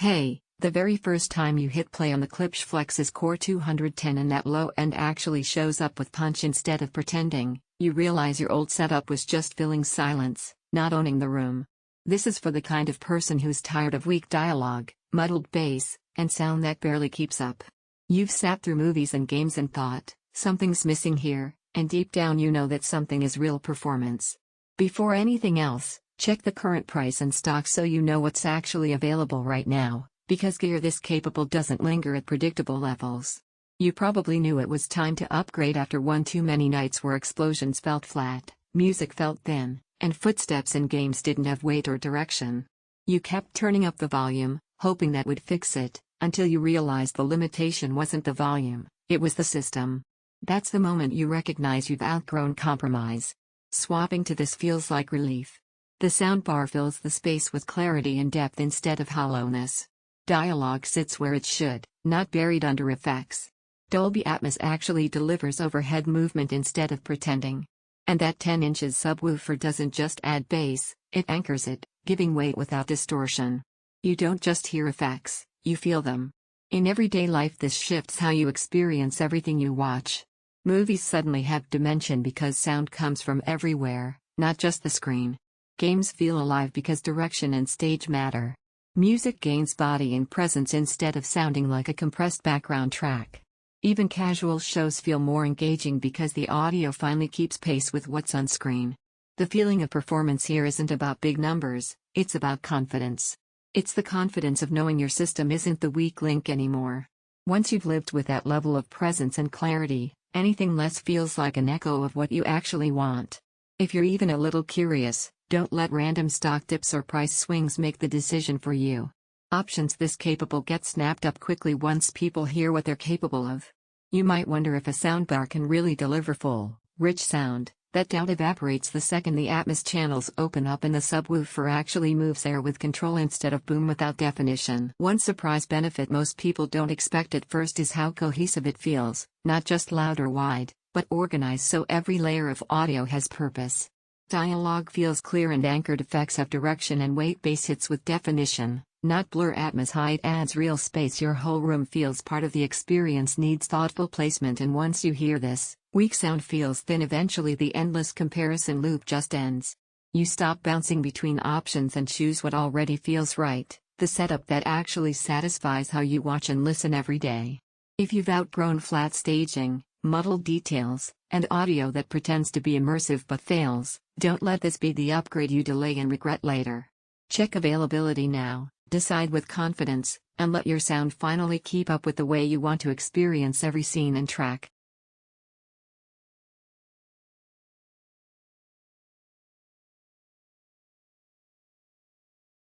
Hey, the very first time you hit play on the Klipsch Flexus CORE 210 and that low end actually shows up with punch instead of pretending, you realize your old setup was just filling silence, not owning the room. This is for the kind of person who's tired of weak dialogue, muddled bass, and sound that barely keeps up. You've sat through movies and games and thought, something's missing here, and deep down you know that something is real performance. Before anything else, check the current price and stock so you know what's actually available right now, because gear this capable doesn't linger at predictable levels. You probably knew it was time to upgrade after one too many nights where explosions felt flat, music felt thin, and footsteps in games didn't have weight or direction. You kept turning up the volume, hoping that would fix it, until you realized the limitation wasn't the volume, it was the system. That's the moment you recognize you've outgrown compromise. Swapping to this feels like relief. The soundbar fills the space with clarity and depth instead of hollowness. Dialogue sits where it should, not buried under effects. Dolby Atmos actually delivers overhead movement instead of pretending. And that 10 inches subwoofer doesn't just add bass, it anchors it, giving weight without distortion. You don't just hear effects, you feel them. In everyday life this shifts how you experience everything you watch. Movies suddenly have dimension because sound comes from everywhere, not just the screen. Games feel alive because direction and stage matter. Music gains body and presence instead of sounding like a compressed background track. Even casual shows feel more engaging because the audio finally keeps pace with what's on screen. The feeling of performance here isn't about big numbers, it's about confidence. It's the confidence of knowing your system isn't the weak link anymore. Once you've lived with that level of presence and clarity, anything less feels like an echo of what you actually want. If you're even a little curious, don't let random stock dips or price swings make the decision for you. Options this capable get snapped up quickly once people hear what they're capable of. You might wonder if a soundbar can really deliver full, rich sound. That doubt evaporates the second the Atmos channels open up and the subwoofer actually moves air with control instead of boom without definition. One surprise benefit most people don't expect at first is how cohesive it feels, not just loud or wide, but organized so every layer of audio has purpose. Dialogue feels clear and anchored, effects have direction and weight, bass hits with definition, not blur. Atmos height adds real space, your whole room feels part of the experience, needs thoughtful placement, and once you hear this, weak sound feels thin. Eventually the endless comparison loop just ends. You stop bouncing between options and choose what already feels right, the setup that actually satisfies how you watch and listen every day. If you've outgrown flat staging, muddled details, and audio that pretends to be immersive but fails, don't let this be the upgrade you delay and regret later. Check availability now, decide with confidence, and let your sound finally keep up with the way you want to experience every scene and track.